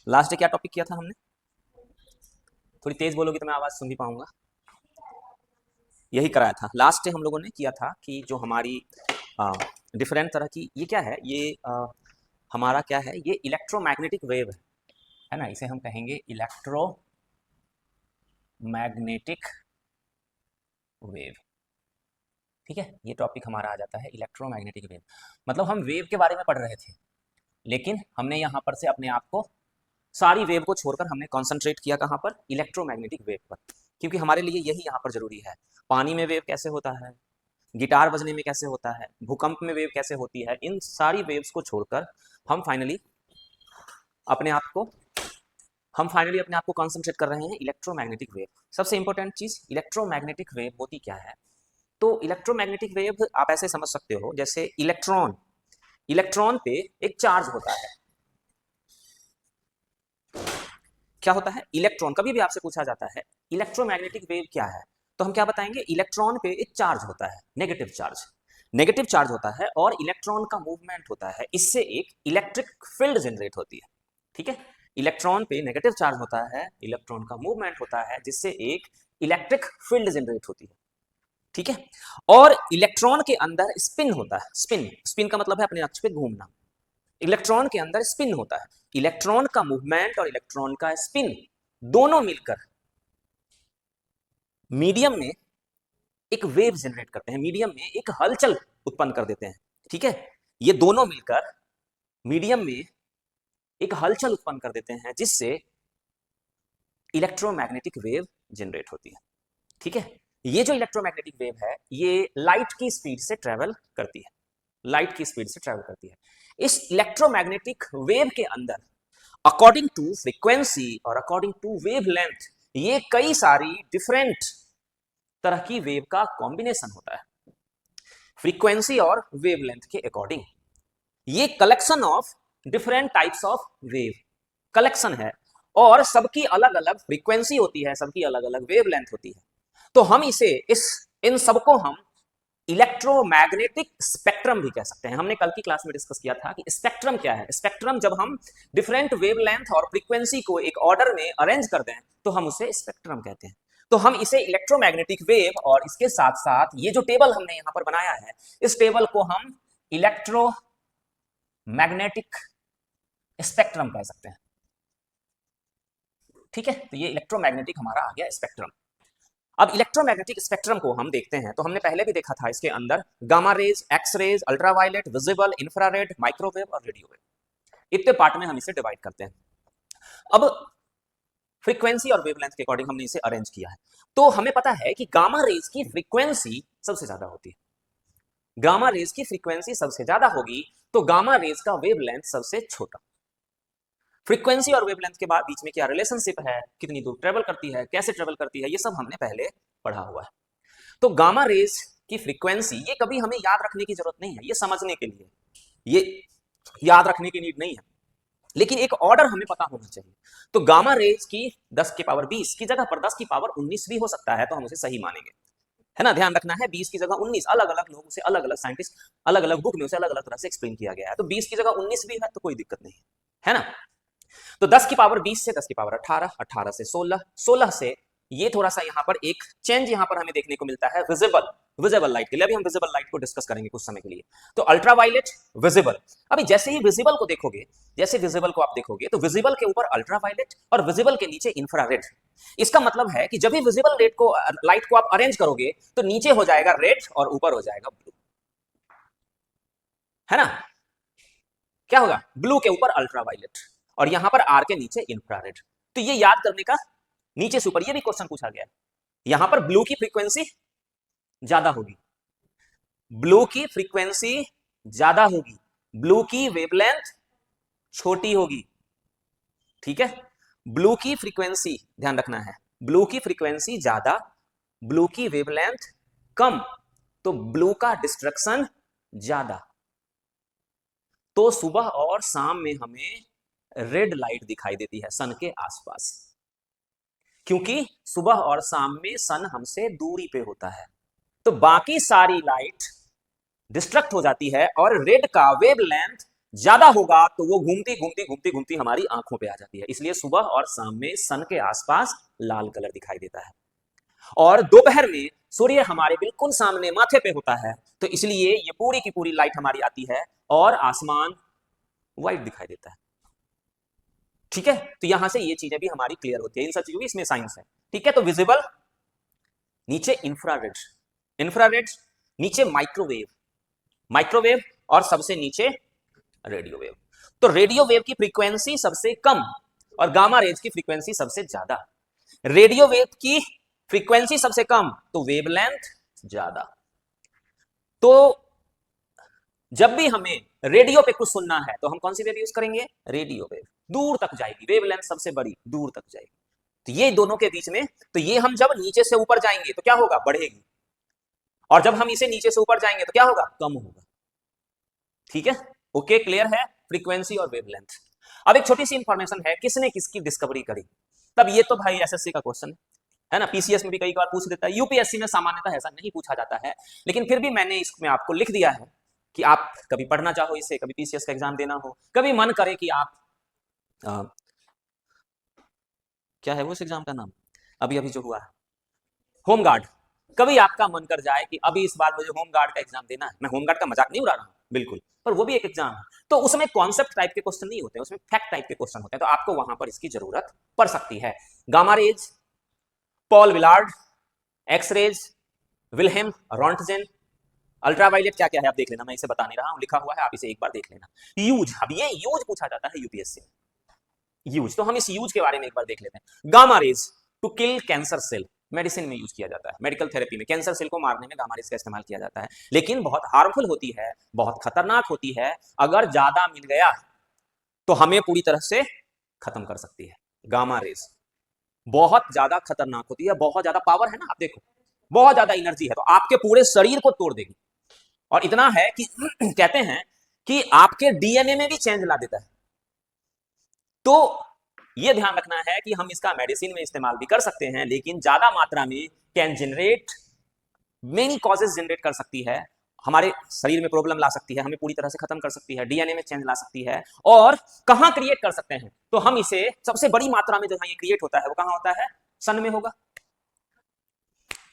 Last day क्या topic किया था हमने? थोड़ी तेज बोलोगी तो मैं आवाज सुन भी पाऊंगा। यही कराया था लास्ट डे। हम लोगों ने किया था कि जो हमारी डिफरेंट तरह की, ये क्या है, ये हमारा क्या है, ये इलेक्ट्रोमैग्नेटिक वेव है ना, इसे हम कहेंगे इलेक्ट्रोमैग्नेटिक वेव। ठीक है, ये टॉपिक हमारा आ जाता है इलेक्ट्रोमैग्नेटिक वेव। मतलब हम वेव के बारे में पढ़ रहे थे, लेकिन हमने यहाँ पर से अपने आप को, सारी वेव को छोड़कर हमने कॉन्सेंट्रेट किया कहाँ पर? इलेक्ट्रोमैग्नेटिक वेव पर, क्योंकि हमारे लिए यही यहाँ पर जरूरी है। पानी में वेव कैसे होता है, गिटार बजने में कैसे होता है, भूकंप में वेव कैसे होती है, इन सारी वेव्स को छोड़कर हम फाइनली अपने आप को कॉन्सेंट्रेट कर रहे हैं इलेक्ट्रोमैग्नेटिक वेव। सबसे इंपॉर्टेंट चीज, इलेक्ट्रोमैग्नेटिक वेव होती क्या है? तो इलेक्ट्रोमैग्नेटिक वेव आप ऐसे समझ सकते हो, जैसे इलेक्ट्रॉन पे एक चार्ज होता है। क्या होता है? इलेक्ट्रॉन। कभी भी आपसे पूछा जाता है इलेक्ट्रोमैग्नेटिक वेव क्या है, तो हम क्या बताएंगे? इलेक्ट्रॉन पे एक चार्ज होता है, नेगेटिव चार्ज होता है, और इलेक्ट्रॉन का मूवमेंट होता है, इससे एक इलेक्ट्रिक फील्ड जनरेट होती है। ठीक है, इलेक्ट्रॉन पे नेगेटिव चार्ज होता है, इलेक्ट्रॉन का मूवमेंट होता है, जिससे एक इलेक्ट्रिक फील्ड जनरेट होती है। ठीक है, और इलेक्ट्रॉन के अंदर स्पिन होता है। स्पिन का मतलब है अपने अक्ष पे घूमना। इलेक्ट्रॉन के अंदर स्पिन होता है। इलेक्ट्रॉन का मूवमेंट और इलेक्ट्रॉन का स्पिन दोनों मिलकर मीडियम में एक वेव जनरेट करते हैं, मीडियम में एक हलचल उत्पन्न कर देते हैं। ठीक है, ये दोनों मिलकर मीडियम में एक हलचल उत्पन्न कर देते हैं, जिससे इलेक्ट्रोमैग्नेटिक वेव जनरेट होती है। ठीक है, ये जो इलेक्ट्रोमैग्नेटिक वेव है, ये लाइट की स्पीड से ट्रेवल करती है, इस इलेक्ट्रोमैग्नेटिक वेव के अंदर अकॉर्डिंग टू फ्रीक्वेंसी और अकॉर्डिंग टू वेवलेंथ, ये कई सारी डिफरेंट तरह की वेव का कॉम्बिनेशन होता है। फ्रीक्वेंसी और वेवलेंथ के अकॉर्डिंग ये collection of different types of wave collection है, और सबकी अलग अलग फ्रीक्वेंसी होती है, सबकी अलग अलग वेवलेंथ होती है। तो हम इसे इन सबको हम इलेक्ट्रोमैग्नेटिक स्पेक्ट्रम भी कह सकते हैं। हमने कल की क्लास में डिस्कस किया था कि स्पेक्ट्रम क्या है। स्पेक्ट्रम, जब हम डिफरेंट वेवलेंथ और फ्रीक्वेंसी को एक ऑर्डर में अरेंज कर दें तो हम उसे स्पेक्ट्रम कहते हैं। तो हम इसे इलेक्ट्रोमैग्नेटिक वेव, और इसके साथ साथ ये जो टेबल हमने यहां पर बनाया है, इस टेबल को हम इलेक्ट्रोमैग्नेटिक स्पेक्ट्रम कह सकते हैं। ठीक है, तो ये इलेक्ट्रोमैग्नेटिक हमारा आ गया स्पेक्ट्रम। अब इलेक्ट्रोमैग्नेटिक स्पेक्ट्रम को हम देखते हैं, तो हमने पहले भी देखा था, इसके अंदर gamma rays, X rays, ultraviolet, visible, infrared, microwave और रेडियो वेव, इतने पार्ट में हम इसे डिवाइड करते हैं। अब फ्रीक्वेंसी और वेवलेंथ के अकॉर्डिंग हमने इसे अरेंज किया है। तो हमें पता है कि गामा रेज की फ्रीक्वेंसी सबसे ज्यादा होती है, गामा रेज की फ्रीक्वेंसी सबसे ज्यादा होगी, तो गामा रेज का वेवलेंथ सबसे छोटा। फ्रीक्वेंसी और वेवलेंथ के बाद बीच में क्या रिलेशनशिप है, कितनी दूर ट्रेवल करती है, कैसे ट्रेवल करती है, ये सब हमने पहले पढ़ा हुआ है। तो गामा रेज की फ्रीक्वेंसी, ये कभी हमें याद रखने की जरूरत नहीं है, ये समझने के लिए, ये याद रखने की नीड नहीं है, लेकिन एक ऑर्डर हमें पता होना चाहिए। तो गामा रेज की 10 की पावर 20 की जगह पर 10 की पावर 19 भी हो सकता है, तो हम उसे सही मानेंगे, है ना। ध्यान रखना है, 20 की जगह 19, अलग अलग लोग उसे, अलग अलग साइंटिस्ट, अलग अलग बुक में उसे अलग अलग तरह से एक्सप्लेन किया गया है। तो 20 की जगह 19 भी है तो कोई दिक्कत नहीं है ना। तो 10 की पावर 20 से 10 की पावर 18, 18 से 16, 16 से ये थोड़ा सा यहाँ पर एक चेंज यहाँ पर हमें देखने को मिलता है विजिबल लाइट के लिए। अभी हम विजिबल लाइट को डिस्कस करेंगे कुछ समय के लिए। तो अल्ट्रावायलेट, विजिबल। अभी जैसे ही विजिबल को देखोगे, जैसे विजिबल को आप देखोगे, तो विजिबल के ऊपर अल्ट्रावायलेट और विजिबल के नीचे इंफ्रारेड। इसका मतलब है कि जब भी विजिबल लाइट को आप अरेंज करोगे, तो नीचे हो जाएगा रेड और ऊपर हो जाएगा ब्लू, है ना। क्या होगा? ब्लू के ऊपर अल्ट्रावायलेट और यहां पर आर के नीचे इंफ्रारेड। तो ये याद करने का, नीचे से ऊपर ये भी क्वेश्चन पूछा गया है। यहां पर ब्लू की फ्रीक्वेंसी ज्यादा होगी, ब्लू की फ्रीक्वेंसी ज्यादा होगी, ब्लू की वेवलेंथ छोटी होगी। ठीक है, ब्लू की फ्रीक्वेंसी, ध्यान रखना है, ब्लू की फ्रीक्वेंसी ज्यादा, ब्लू की वेवलेंथ कम, तो ब्लू का डिस्ट्रक्शन ज्यादा। तो सुबह और शाम में हमें रेड लाइट दिखाई देती है सन के आसपास, क्योंकि सुबह और शाम में सन हमसे दूरी पे होता है, तो बाकी सारी लाइट डिस्ट्रक्ट हो जाती है और रेड का वेवलेंथ ज्यादा होगा तो वो घूमती घूमती घूमती घूमती हमारी आंखों पे आ जाती है, इसलिए सुबह और शाम में सन के आसपास लाल कलर दिखाई देता है। और दोपहर में सूर्य हमारे बिल्कुल सामने माथे पे होता है, तो इसलिए ये पूरी की पूरी लाइट हमारी आती है और आसमान व्हाइट दिखाई देता है। ठीक है, तो यहां से ये चीजें भी हमारी क्लियर होती है, इन सब चीजों की इसमें साइंस है। ठीक है, तो विजिबल, नीचे इंफ्रारेड, इंफ्रारेड नीचे माइक्रोवेव, माइक्रोवेव और सबसे नीचे रेडियो वेव। तो रेडियो वेव की फ्रीक्वेंसी सबसे कम और गामा रेज की फ्रीक्वेंसी सबसे ज्यादा। रेडियो वेव की फ्रीक्वेंसी सबसे कम तो वेवलेंथ ज्यादा। तो जब भी हमें रेडियो पे कुछ सुनना है तो हम कौन सी वेव यूज करेंगे? रेडियो वेव, दूर तक जाएगी, वेवलेंथ सबसे बड़ी, दूर तक जाएगी। तो ये दोनों के बीच में, तो ये हम जब नीचे से ऊपर जाएंगे तो क्या होगा? बढ़ेगी, और जब हम इसे नीचे से ऊपर जाएंगे तो क्या होगा? कम होगा। ठीक है, ओके, क्लियर है फ्रीक्वेंसी और वेवलेंथ। अब एक छोटी सी इंफॉर्मेशन है, किसने किसकी डिस्कवरी करी? तब ये तो भाई एसएससी का क्वेश्चन है ना, पीसीएस में भी कई बार पूछ देता है, यूपीएससी में सामान्यतः ऐसा नहीं पूछा जाता है, लेकिन फिर भी मैंने इसमें आपको लिख दिया है कि आप कभी पढ़ना चाहो इसे, कभी पीसीएस का एग्जाम देना हो, कभी मन करे कि आप क्या है वो उस एग्जाम का नाम अभी अभी जो हुआ है, होमगार्ड, कभी आपका मन कर जाए कि अभी इस बार मुझे होमगार्ड का एग्जाम देना है, मैं होमगार्ड का मजाक नहीं उड़ा रहा हूं बिल्कुल, पर वो भी एक एग्जाम है, तो उसमें कॉन्सेप्ट टाइप के क्वेश्चन नहीं होते, उसमें फैक्ट टाइप के क्वेश्चन होते हैं, तो आपको वहां पर इसकी जरूरत पड़ सकती है। Gamma rays, Paul Villard, X rays, Wilhelm Roentgen, ultraviolet क्या क्या है आप देख लेना, मैं इसे बता नहीं रहा हूं, लिखा हुआ है, आप इसे एक बार देख लेना। यूज, अब ये यूज पूछा जाता है यूपीएससी में, यूज, तो हम इस यूज के बारे में एक बार देख लेते हैं। Gamma rays to kill cancer cell, medicine में यूज किया जाता है, मेडिकल थेरेपी में कैंसर सेल को मारने में गामा रेज का इस्तेमाल किया जाता है, लेकिन बहुत हार्मफुल होती है, बहुत खतरनाक होती है, अगर ज्यादा मिल गया तो हमें पूरी तरह से खत्म कर सकती है। गामा रेज बहुत ज्यादा खतरनाक होती है, बहुत ज्यादा पावर है ना, आप देखो बहुत ज्यादा एनर्जी है, तो आपके पूरे शरीर को तोड़ देगी, और इतना है कि कहते हैं कि आपके डीएनए में भी चेंज ला देता है। तो यह ध्यान रखना है कि हम इसका मेडिसिन में इस्तेमाल भी कर सकते हैं, लेकिन ज्यादा मात्रा में can generate many causes generate कर सकती है, हमारे शरीर में प्रॉब्लम ला सकती है, हमें पूरी तरह से खत्म कर सकती है, डीएनए में चेंज ला सकती है। और कहां क्रिएट कर सकते हैं? तो हम इसे सबसे बड़ी मात्रा में जहां ये क्रिएट होता है वो कहां होता है? सन में होगा,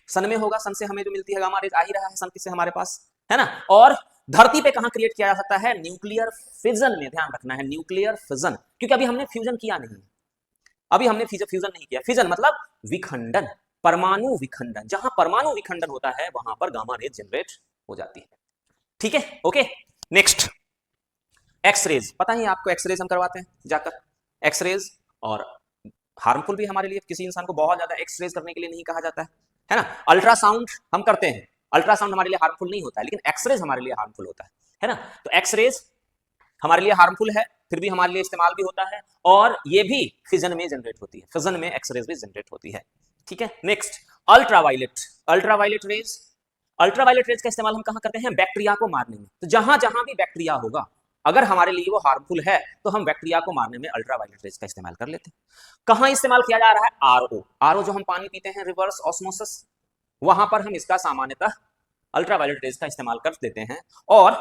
सन में होगा, सन से हमें जो मिलती है गामा रेज आ ही रहा है सन से हमारे पास, है ना। और धरती पे कहां क्रिएट किया जा सकता है? न्यूक्लियर फिजन में, ध्यान रखना है न्यूक्लियर फिजन, क्योंकि अभी हमने फ्यूजन किया नहीं, अभी हमने फ्यूजन नहीं किया, फिजन मतलब विखंडन, परमाणु विखंडन, जहां परमाणु विखंडन होता है वहां पर गामा रेज जनरेट हो जाती है। ठीक है, ओके, नेक्स्ट एक्सरेज, पता ही आपको एक्सरेज हम करवाते हैं जाकर, एक्सरेज, और हार्मफुल भी हमारे लिए, किसी इंसान को बहुत ज्यादा एक्सरेज करने के लिए नहीं कहा जाता है ना। अल्ट्रासाउंड हम करते हैं, अल्ट्रासाउंड हमारे लिए हार्मफुल नहीं होता है, लेकिन एक्सरेज हमारे लिए हार्मफुल होता है ना। तो एक्सरेज हमारे लिए हार्मफुल है, फिर भी हमारे लिए इस्तेमाल भी होता है, और ये भी फिजन में जनरेट होती है, फिजन में एक्सरेज भी जनरेट होती है। ठीक है, next ultraviolet, ultraviolet rays, ultraviolet rays का इस्तेमाल हम कहां करते हैं? बैक्टीरिया को मारने में, तो जहां जहां भी बैक्टीरिया होगा अगर हमारे लिए वो हार्मफुल है तो हम बैक्टीरिया को मारने में अल्ट्रावायलेट रेज का इस्तेमाल कर लेते हैं। कहां इस्तेमाल किया जा रहा है? आरओ, आरओ जो हम पानी पीते हैं, रिवर्स ऑस्मोसिस, वहां पर हम इसका सामान्यतः अल्ट्रावायलेट रेज का इस्तेमाल कर देते हैं। और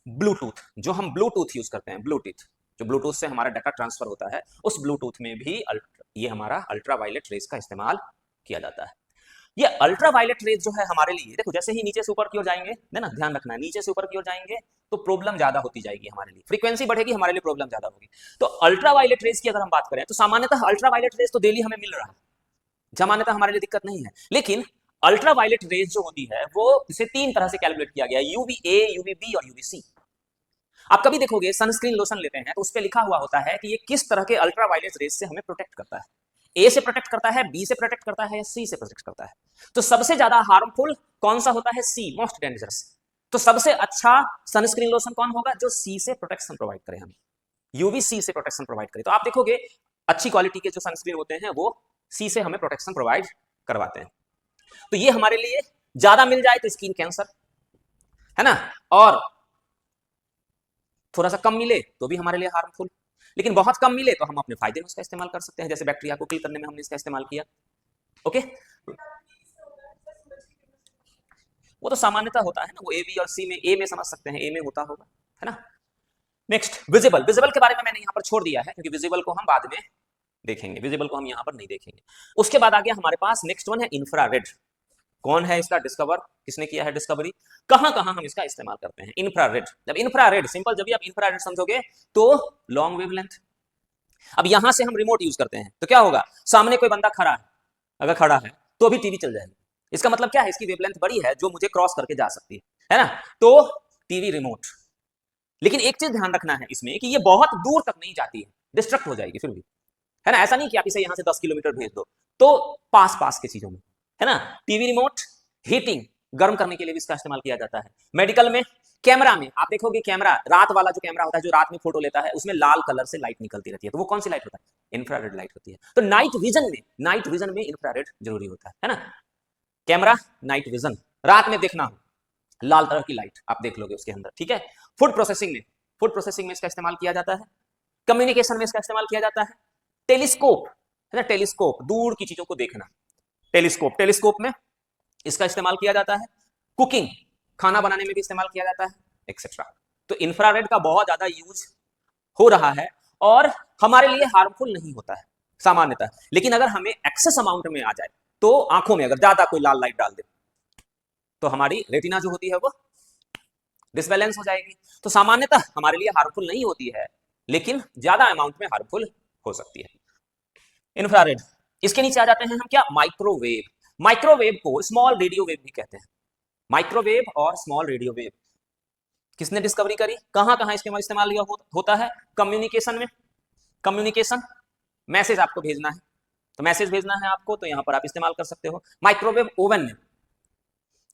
ब्लूटूथ, जो हम ब्लूटूथ यूज करते हैं, ब्लूटूथ जो ब्लूटूथ से हमारा डाटा ट्रांसफर होता है, उस ब्लूटूथ में भी ये हमारा अल्ट्रावायलेट रेज का इस्तेमाल किया जाता है। ये अल्ट्रावायलेट रेज जो है हमारे लिए, देखो जैसे ही नीचे से ऊपर की ओर जाएंगे, है ना, ध्यान रखना है, नीचे से ऊपर की ओर जाएंगे तो प्रॉब्लम ज्यादा होती जाएगी हमारे लिए, फ्रीक्वेंसी बढ़ेगी, हमारे लिए प्रॉब्लम ज्यादा होगी। तो अल्ट्रावायलेट रेज की अगर हम बात करें तो सामान्यतः अल्ट्रावायलेट रेज तो डेली हमें मिल रहा है, सामान्यतः हमारे लिए दिक्कत नहीं है, लेकिन अल्ट्रावायलेट रेज जो होती है वो इसे तीन तरह से कैलकुलेट किया गया है, यूवीए, यूवीबी और यूवीसी। आप कभी देखोगे सनस्क्रीन लोशन लेते हैं तो उस पर लिखा हुआ होता है कि ये किस तरह के अल्ट्रावायलेट रेज से हमें प्रोटेक्ट करता है, ए से प्रोटेक्ट करता है, बी से प्रोटेक्ट करता है, या सी से प्रोटेक्ट करता है। तो सबसे ज्यादा हार्मफुल कौन सा होता है? सी, मोस्ट डेंजरस। तो सबसे अच्छा सनस्क्रीन लोशन कौन होगा? जो सी से प्रोटेक्शन प्रोवाइड करे, हमें यूवीसी से प्रोटेक्शन प्रोवाइड करे। तो आप देखोगे अच्छी क्वालिटी के जो सनस्क्रीन होते हैं वो सी से हमें प्रोटेक्शन प्रोवाइड करवाते हैं। तो ये हमारे लिए ज्यादा मिल जाए तो स्किन कैंसर, है ना, और थोड़ा सा कम मिले तो भी हमारे लिए हार्मफुल, लेकिन बहुत कम मिले तो हम अपने फायदे में उसका इस्तेमाल कर सकते हैं, जैसे बैक्टीरिया को किल करने में हमने इसका इस्तेमाल किया। ओके, वो तो सामान्यता होता है ना, वो ए बी और सी में, ए में समझ सकते हैं, ए में होता होगा, है ना। नेक्स्ट विजिबल, विजिबल के बारे में मैंने यहां पर छोड़ दिया है क्योंकि विजिबल को हम बाद में देखेंगे, विजिबल को हम यहां पर नहीं देखेंगे। उसके बाद आ गया हमारे पास नेक्स्ट वन है इंफ्रारेड। कौन है इसका डिस्कवर, किसने किया है डिस्कवरी, कहां कहां हम इसका इस्तेमाल करते हैं, इंफ्रारेड। जब इंफ्रारेड, सिंपल, जब भी आप इंफ्रारेड समझोगे तो लॉन्ग वेवलेंथ। अब यहां से हम रिमोट यूज करते हैं तो क्या होगा, सामने कोई बंदा खड़ा है, अगर खड़ा है तो भी टीवी चल जाएगी। इसका मतलब क्या है, इसकी वेवलेंथ बड़ी है जो मुझे क्रॉस करके जा सकती है ना, तो टीवी रिमोट। लेकिन एक चीज ध्यान रखना है इसमें कि ये बहुत दूर तक नहीं जाती है, डिस्ट्रक्ट हो जाएगी फिर भी, है ना। ऐसा नहीं कि आप इसे यहां से 10 किलोमीटर भेज दो, तो पास पास की चीजों में, है ना। टीवी रिमोट हीटिंग, गर्म करने के लिए भी इसका इस्तेमाल किया जाता है। मेडिकल में, कैमरा में आप देखोगे, कैमरा रात वाला जो कैमरा होता है जो रात में फोटो लेता है, उसमें लाल कलर से लाइट निकलती रहती है, तो वो कौन सी लाइट होता है, इंफ्रारेड लाइट होती है। तो नाइट विजन में, नाइट विजन में इंफ्रारेड जरूरी होता है ना। कैमरा, नाइट विजन, रात में देखना हो, लाल तरह की लाइट आप देख लोगे उसके अंदर, ठीक है। फूड प्रोसेसिंग में, फूड प्रोसेसिंग में इसका इस्तेमाल किया जाता है। कम्युनिकेशन में इसका इस्तेमाल किया जाता है। टेलीस्कोप, है ना, टेलीस्कोप, दूर की चीजों को देखना, टेलीस्कोप, टेलीस्कोप में इसका इस्तेमाल किया जाता है। कुकिंग, खाना बनाने में भी इस्तेमाल किया जाता है, एक्सेट्रा। तो इंफ्रारेड का बहुत ज्यादा यूज हो रहा है और हमारे लिए हार्मफुल नहीं होता है सामान्यतः, लेकिन अगर हमें एक्सेस अमाउंट में आ जाए तो आंखों में अगर ज्यादा कोई लाल लाइट डाल दे तो हमारी रेटिना जो होती है वो डिसबैलेंस हो जाएगी। तो सामान्यतः हमारे लिए हार्मफुल नहीं होती है, लेकिन ज्यादा अमाउंट में हार्मफुल हो सकती है इंफ्रारेड। इसके नीचे आ जाते हैं हम क्या, माइक्रोवेव। माइक्रोवेव को स्मॉल रेडियो वेव भी कहते हैं। माइक्रोवेव और स्मॉल रेडियो वेव किसने डिस्कवरी करी, कहां कहां इसके इस्तेमाल होता है, कम्युनिकेशन में। कम्युनिकेशन, मैसेज आपको भेजना है तो मैसेज भेजना है आपको, तो यहां पर आप इस्तेमाल कर सकते हो। माइक्रोवेव ओवन में,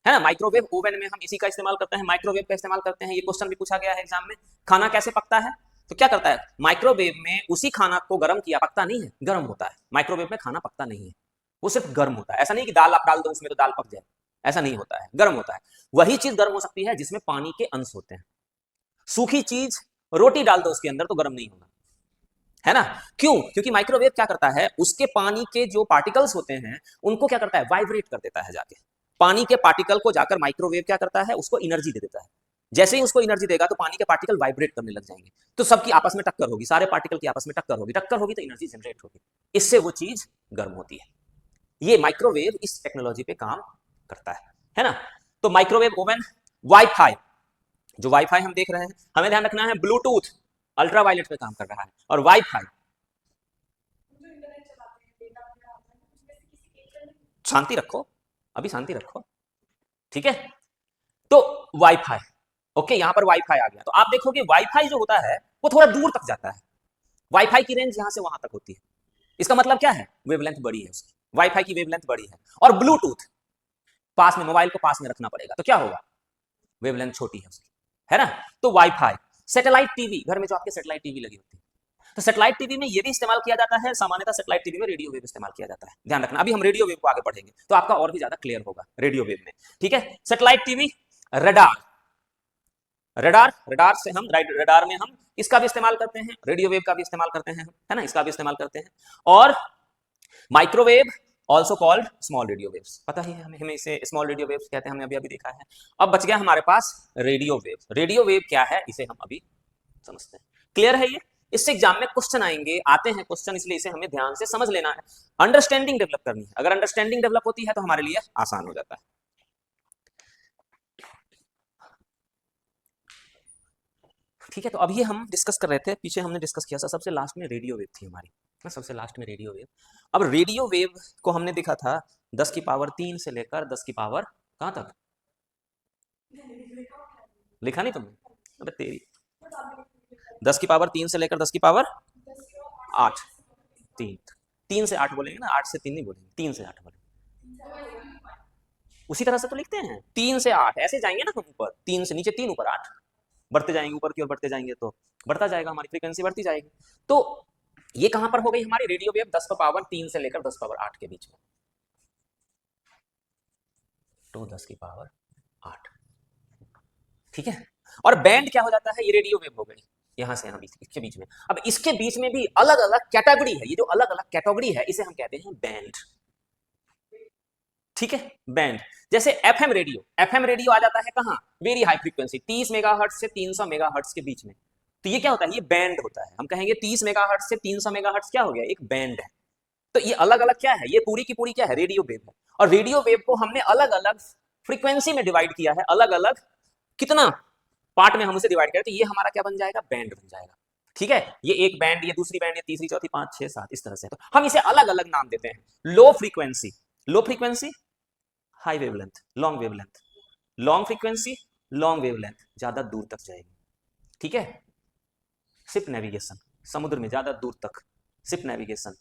है ना, माइक्रोवेव ओवन में हम इसी का इस्तेमाल करते हैं, माइक्रोवेव का इस्तेमाल करते हैं। ये क्वेश्चन भी पूछा गया है एग्जाम में, खाना कैसे पकता है, तो क्या करता है, माइक्रोवेव में उसी खाना को गर्म किया, पकता नहीं है, गर्म होता है। माइक्रोवेव में खाना पकता नहीं है, वो सिर्फ गर्म होता है। ऐसा नहीं कि दाल आप डाल दो उसमें तो दाल पक जाए, ऐसा नहीं होता है, गर्म होता है। वही चीज गर्म हो सकती है जिसमें पानी के अंश होते हैं। सूखी चीज, रोटी डाल दो उसके अंदर तो गर्म नहीं होगा, है ना। क्यों, क्योंकि माइक्रोवेव क्या करता है, उसके पानी के जो पार्टिकल्स होते हैं उनको क्या करता है, वाइब्रेट कर देता है जाके। पानी के पार्टिकल को जाकर माइक्रोवेव क्या करता है, उसको एनर्जी दे देता है। जैसे ही उसको एनर्जी देगा तो पानी के पार्टिकल वाइब्रेट करने लग जाएंगे, तो सबकी आपस में टक्कर होगी, सारे पार्टिकल की आपस में टक्कर होगी, टक्कर होगी तो एनर्जी जनरेट होगी, इससे वो चीज गर्म होती है। ये माइक्रोवेव इस टेक्नोलॉजी पे काम करता है ना। तो माइक्रोवेव ओवन, वाईफाई, जो वाईफाई हम देख रहे हैं, हमें ध्यान रखना है ब्लूटूथ अल्ट्रावायलेट पे काम कर रहा है, और वाईफाई, शांति रखो, अभी शांति रखो, ठीक है। तो वाईफाई, ओके, यहां पर वाईफाई आ गया, तो आप देखोगे वाईफाई जो होता है वो थोड़ा दूर तक जाता है। वाईफाई की रेंज यहां से वहां तक होती है, इसका मतलब क्या है, वेवलेंथ बड़ी है उसकी, वाईफाई की वेवलेंथ बड़ी है। और ब्लूटूथ, पास में, मोबाइल को पास में रखना पड़ेगा, तो क्या होगा, वेवलेंथ छोटी है उसकी, है ना। तो वाईफाई, सैटेलाइट टीवी, घर में जो आपके सैटेलाइट टीवी लगी होती है, तो सैटेलाइट टीवी में ये भी इस्तेमाल किया जाता है। सामान्यतः सैटेलाइट टीवी में रेडियो वेव इस्तेमाल किया जाता है, ध्यान रखना। अभी हम रेडियो वेव को आगे पढ़ेंगे तो आपका और भी ज्यादा क्लियर होगा रेडियो वेव में, ठीक है। Satellite TV, radar, radar, radar से हम, रडार में हम इसका भी इस्तेमाल करते हैं, रेडियो वेव का भी इस्तेमाल करते हैं, है ना, इसका भी इस्तेमाल करते हैं। और microwave, also called small radio waves, पता ही है हमें इसे स्मॉल रेडियो वेव्स कहते हैं, हमने अभी अभी देखा है। अब बच गया हमारे पास रेडियो वेव। रेडियो वेव क्या है इसे हम अभी समझते हैं, क्लियर है ये। इससे एग्जाम में क्वेश्चन आएंगे, आते हैं क्वेश्चन, इसलिए इसे हमें ध्यान से समझ लेना है, अंडरस्टैंडिंग डेवलप करनी है। अगर अंडरस्टैंडिंग डेवलप होती है तो हमारे लिए आसान हो जाता है। ठीक है, तो अभी हम डिस्कस कर रहे थे, पीछे हमने डिस्कस किया था, सबसे लास्ट में रेडियो वेव थी हमारी, सबसे लास्ट में रेडियो वेव। अब रेडियो वेव को हमने देखा था 10 की पावर 3 से लेकर 10 की पावर कहां तक, लिखा नहीं तुमने, अबे तेरी, 10 की पावर 3 से लेकर 10 की पावर 8, 3, 3 से 8 बोलेंगे ना, 8 से 3 नहीं बोलेंगे, 3 से 8 बोलेंगे। उसी तरह से तो लिखते हैं, 3 से 8 ऐसे जाएंगे ना हम, ऊपर 3 से नीचे 3, ऊपर 8, बढ़ते जाएंगे ऊपर की ओर, बढ़ते जाएंगे तो बढ़ता जाएगा, हमारी फ्रीक्वेंसी बढ़ती जाएगी। तो ये कहां पर हो गई हमारी रेडियो वेव, 10 का पावर 3 से लेकर 10 पावर 8 के बीच में, तो 10 की पावर 8, ठीक है। और बैंड क्या हो जाता है, ये रेडियो वेव हो गई यहां से यहां बीच, इसके बीच में। अब इसके बीच में भी अलग अलग कैटेगरी है, ये जो अलग अलग कैटेगरी है इसे हम कहते हैं बैंड, ठीक है, बैंड। जैसे एफएम रेडियो, एफएम रेडियो आ जाता है कहां, वेरी हाई फ्रीक्वेंसी, 30 मेगाहर्ट्ज से 300 मेगाहर्ट्ज के बीच में, तो ये क्या होता है, ये बैंड होता है। हम कहेंगे 30 मेगाहर्ट्ज से 300 मेगाहर्ट्ज क्या हो गया, एक बैंड है। तो ये अलग अलग क्या है, ये पूरी की पूरी क्या है, रेडियो वेव है। और रेडियो वेव को हमने अलग अलग फ्रीक्वेंसी में डिवाइड किया है, अलग अलग कितना पार्ट में हम उसे डिवाइड करें, तो ये हमारा क्या बन जाएगा, बैंड बन जाएगा। ठीक है, ये एक बैंड, ये दूसरी बैंड, ये तीसरी, चौथी, 5, 6, 7, इस तरह से। तो हम इसे अलग अलग नाम देते हैं। Low frequency, low frequency high wavelength, long wavelength, long frequency long wavelength, ज्यादा दूर तक जाएगी। ठीक है, शिप नेविगेशन, समुद्र में ज्यादा दूर तक, शिप नेविगेशन,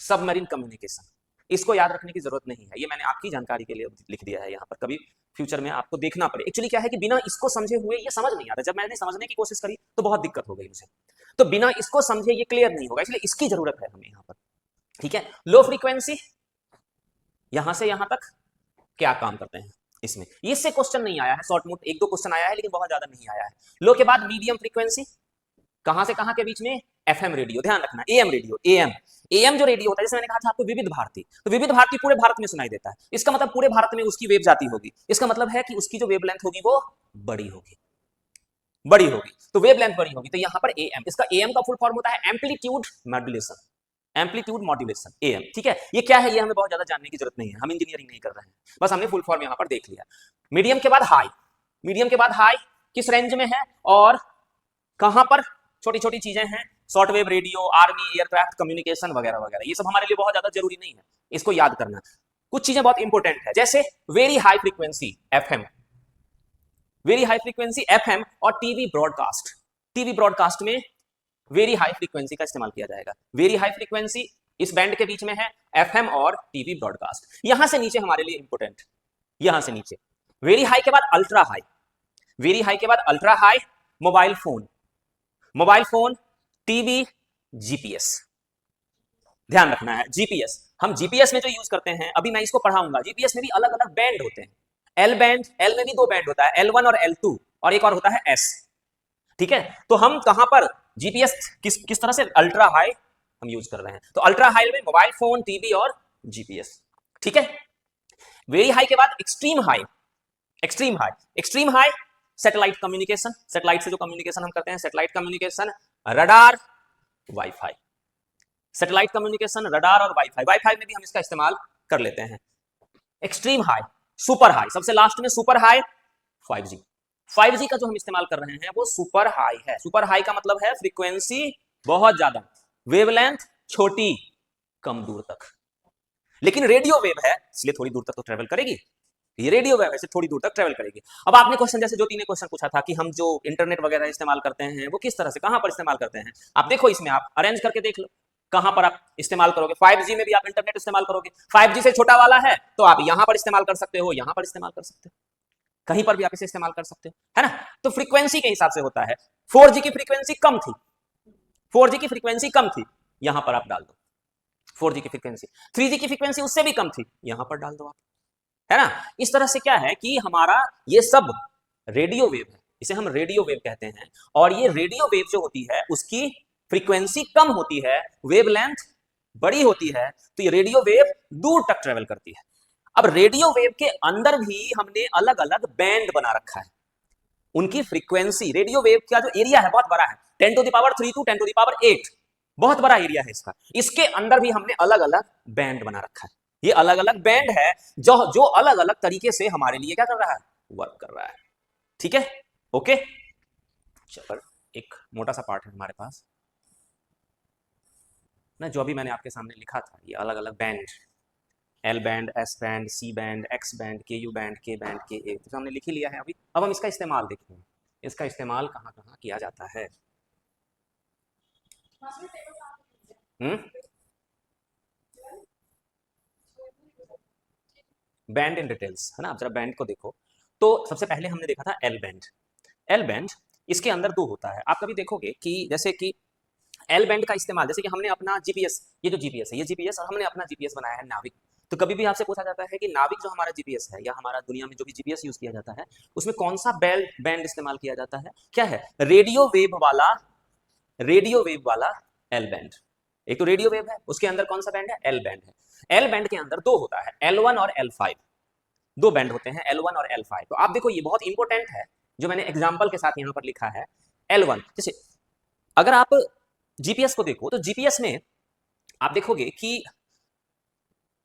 सबमरीन कम्युनिकेशन, इसको याद रखने की जरूरत नहीं है, ये मैंने आपकी जानकारी के लिए लिख दिया है यहाँ पर, कभी फ्यूचर में आपको देखना पड़े। एक्चुअली क्या है कि बिना इसको समझे हुए ये समझ नहीं आता, जब मैंने समझने की कोशिश करी तो बहुत दिक्कत हो गई मुझे, तो बिना इसको समझे ये क्लियर नहीं होगा, इसलिए इसकी जरूरत है हमें यहाँ पर। ठीक है, लो फ्रीक्वेंसी यहां से यहां तक क्या काम करते हैं इसमें, इससे क्वेश्चन नहीं आया है, शॉर्ट मोट एक दो क्वेश्चन आया है लेकिन बहुत ज्यादा नहीं आया है। लो के बाद मीडियम फ्रीक्वेंसी, कहां से कहां के बीच में, एफएम रेडियो, ध्यान रखना, एएम रेडियो, एएम जो रेडियो होता है, जैसे मैंने कहा था आपको विविध भारती, तो विविध भारती पूरे भारत में सुनाई देता है, इसका मतलब पूरे भारत में उसकी वेव जाती होगी, इसका मतलब है कि उसकी जो वेवलेंथ होगी वो बड़ी होगी, बड़ी होगी, तो वेवलेंथ बड़ी होगी, तो यहां पर एएम, इसका एएम का फुल फॉर्म होता है amplitude modulation, amplitude modulation, am. ठीक है, ये क्या है, ये हमें बहुत ज्यादा जानने की जरूरत नहीं है, हम इंजीनियरिंग नहीं कर रहे हैं, बस हमने फुल फॉर्म यहां पर देख लिया। मीडियम के बाद हाई, मीडियम के बाद हाई किस रेंज में है और कहां पर छोटी छोटी चीजें हैं, shortwave radio, army, aircraft communication वगैरह वगैरह, ये सब हमारे लिए बहुत ज्यादा जरूरी नहीं है, इसको याद करना। कुछ चीजें बहुत इंपॉर्टेंट है, जैसे very high frequency FM, very high frequency FM और टीवी ब्रॉडकास्ट, टीवी ब्रॉडकास्ट में वेरी हाई फ्रीक्वेंसी का इस्तेमाल किया जाएगा। वेरी हाई फ्रीक्वेंसी इस बैंड के बीच में है, एफएम और टीवी ब्रॉडकास्ट। यहां से नीचे हमारे लिए इंपॉर्टेंट, यहां से नीचे वेरी हाई के बाद अल्ट्रा हाई, वेरी हाई के बाद ultra high, mobile phone, mobile phone, TV, GPS, ध्यान रखना है, जीपीएस, हम जीपीएस में जो यूज करते हैं, अभी मैं इसको पढ़ाऊंगा, जीपीएस में भी अलग अलग बैंड होते हैं, एल बैंड, एल में भी दो बैंड होता है, L1 और L2, और एक और होता है एस। ठीक है, तो हम कहां पर जीपीएस किस तरह से अल्ट्रा हाई हम यूज कर रहे हैं, तो अल्ट्रा हाई में मोबाइल फोन, टीवी और जीपीएस। ठीक है, वेरी हाई के बाद extreme high, extreme high, extreme high satellite communication, satellite से जो कम्युनिकेशन हम करते हैं, satellite communication, radar, wifi, satellite communication, radar और वाईफाई, वाईफाई में भी हम इसका इस्तेमाल कर लेते हैं। एक्सट्रीम हाई, सुपर हाई, सबसे लास्ट में सुपर हाई 5G, 5G का जो हम इस्तेमाल कर रहे हैं वो सुपर हाई है। सुपर हाई का मतलब है फ्रीक्वेंसी बहुत ज्यादा, वेवलेंथ छोटी, कम दूर तक, लेकिन रेडियो वेव है इसलिए थोड़ी दूर तक तो ट्रेवल करेगी, ये रेडियो वेव है थोड़ी दूर तक ट्रेवल करेगी। अब आपने क्वेश्चन, जैसे ज्योति ने क्वेश्चन पूछा था कि हम जो इंटरनेट वगैरह इस्तेमाल करते हैं वो किस तरह से, कहां पर इस्तेमाल करते हैं, आप देखो इसमें, आप अरेंज करके देख लो कहां पर आप इस्तेमाल करोगे। 5G में भी आप इंटरनेट इस्तेमाल करोगे, 5G से छोटा वाला है तो आप यहां पर इस्तेमाल कर सकते हो, यहां पर इस्तेमाल कर सकते हो, कहीं पर भी आप इसे इस्तेमाल कर सकते हो, है ना। तो फ्रीक्वेंसी के हिसाब से होता है, 4G की फ्रीक्वेंसी कम थी, 4G की फ्रीक्वेंसी कम थी, यहां पर आप डाल दो 4G की फ्रीक्वेंसी, 3G की फ्रीक्वेंसी उससे भी कम थी, यहां पर डाल दो आप, है ना। इस तरह से क्या है कि हमारा ये सब रेडियो वेव है, इसे हम रेडियो वेव कहते हैं, और ये रेडियो वेव जो होती है उसकी फ्रीक्वेंसी कम होती है, वेवलेंथ बड़ी होती है, तो ये रेडियो वेव दूर तक ट्रेवल करती है। अब रेडियो वेव के अंदर भी हमने अलग अलग बैंड बना रखा है, उनकी फ्रीक्वेंसी, रेडियो वेव का जो एरिया है बहुत बड़ा है, 10⁻³ टू 10⁸, बहुत बड़ा एरिया है इसका, इसके अंदर भी हमने अलग अलग बैंड बना रखा है। ये अलग अलग बैंड है जो अलग अलग तरीके से हमारे लिए क्या कर रहा है, वर्क कर रहा है। ठीक है, ओके, चलो एक मोटा सा पार्ट है हमारे पास ना, जो अभी मैंने आपके सामने लिखा था, ये अलग अलग band, L band, S band, C band, X band, K U band, K band, K A, तो हमने लिख ही लिया है अभी। अब हम इसका इस्तेमाल देखते हैं, इसका इस्तेमाल कहाँ कहाँ किया जाता है। बैंड इन डिटेल्स, है ना, आप जरा बैंड को देखो। तो सबसे पहले हमने देखा था एल बैंड, एल बैंड, इसके अंदर दो होता है, आप कभी देखोगे कि जैसे कि एल बैंड का इस्तेमाल, जैसे कि हमने अपना जीपीएस, ये जो जीपीएस है, ये जीपीएस, और हमने अपना जीपीएस बनाया है नाविक, तो कभी भी आपसे पूछा जाता है कि नाविक जो हमारा जीपीएस है, या हमारा दुनिया में जो भी जीपीएस यूज किया जाता है, उसमें कौन सा बैंड इस्तेमाल किया जाता है, क्या है, रेडियो वेव वाला, रेडियो वेव वाला एल बैंड। एक तो रेडियो वेव है, उसके अंदर कौन सा बैंड है, एल बैंड है। एल बैंड के अंदर दो होता है, L1 और L5, दो बैंड होते हैं, L1 और L5। तो आप देखो ये बहुत इंपॉर्टेंट है, जो मैंने एग्जाम्पल के साथ यहाँ पर लिखा है, L1, जैसे अगर आप जीपीएस को देखो तो जीपीएस में आप देखोगे कि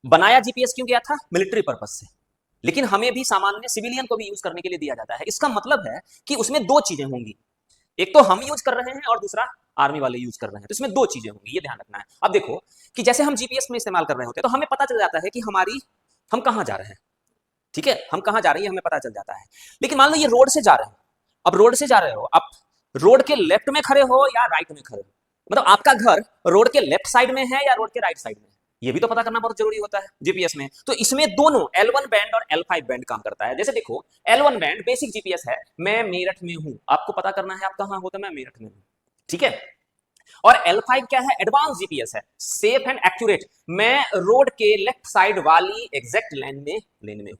बनाया जीपीएस क्यों गया था? मिलिट्री पर्पस से, लेकिन हमें भी सामान्य सिविलियन को भी यूज करने के लिए दिया जाता है। इसका मतलब है कि उसमें दो चीजें होंगी, एक तो हम यूज कर रहे हैं और दूसरा आर्मी वाले यूज कर रहे हैं, तो इसमें दो चीजें होंगी, ये ध्यान रखना है। अब देखो कि जैसे हम जीपीएस में इस्तेमाल कर रहे होते हैं तो हमें पता चल जाता है कि हम कहां जा रहे हैं, ठीक है, हम कहां जा रहे हैं हमें पता चल जाता है। लेकिन मान लो ये रोड से जा रहे हो, अब रोड से जा रहे हो, आप रोड के लेफ्ट में खड़े हो या राइट में खड़े हो, मतलब आपका घर रोड के लेफ्ट साइड में है या रोड के राइट साइड में है, ये भी तो पता करना बहुत जरूरी होता है जीपीएस में। तो इसमें दोनों L1 बैंड और L5 बैंड काम करता है। जैसे देखो L1 बैंड बेसिक जीपीएस है, मैं मेरठ में हूं, आपको पता करना है आप कहां हो, तो मैं मेरठ में हूं, ठीक है। और L5 क्या है? एडवांस जीपीएस है, सेफ एंड एक्यूरेट, मैं रोड के लेफ्ट साइड वाली एग्जैक्ट लेन में हूं।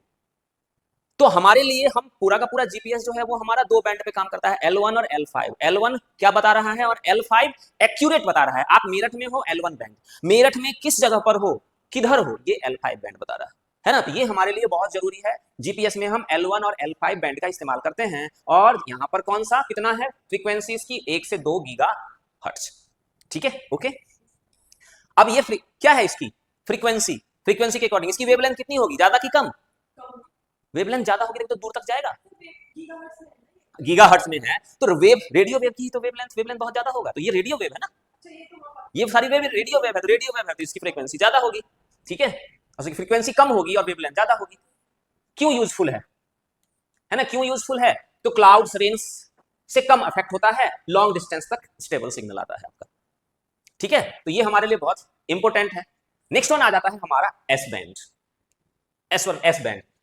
तो हमारे लिए हम पूरा का पूरा जीपीएस जो है वो हमारा दो बैंड पे काम करता है, L1 और L5। L1 क्या बता रहा है और L5 एक्यूरेट बता रहा है। आप मेरठ में हो, L1 बैंड, मेरठ में किस जगह पर हो, किधर हो, ये L5 बैंड बता रहा है ना। तो ये हमारे लिए बहुत जरूरी है, जीपीएस में हम L1 और L5 बैंड का इस्तेमाल करते हैं। और यहां पर कौन सा कितना है फ्रीक्वेंसीज की, 1 से 2 गीगा हर्ट्ज, ठीक है, ओके। अब ये क्या है इसकी फ्रीक्वेंसी के अकॉर्डिंग इसकी वेवलेंथ कितनी होगी, ज्यादा की कम? वेवलेंथ ज्यादा होगी तो दूर तक जाएगा, गीगाहर्ट्ज में है, तो रेडियो वेव की तो वेवलेंथ बहुत ज्यादा होगा, तो ये रेडियो वेव है ना, ये सारी वेव रेडियो वेव है, तो रेडियो वेव है तो इसकी फ्रीक्वेंसी ज्यादा होगी, ठीक है। उसकी फ्रीक्वेंसी कम होगी और वेवलेंथ ज्यादा होगी। क्यों यूजफुल है ना, क्यों यूजफुल है? तो क्लाउड्स रेंज से कम इफेक्ट होता है, लॉन्ग डिस्टेंस तक स्टेबल सिग्नल आता है आपका, ठीक है। तो ये हमारे लिए बहुत इंपॉर्टेंट है। नेक्स्ट वन आ जाता है हमारा एस बैंड,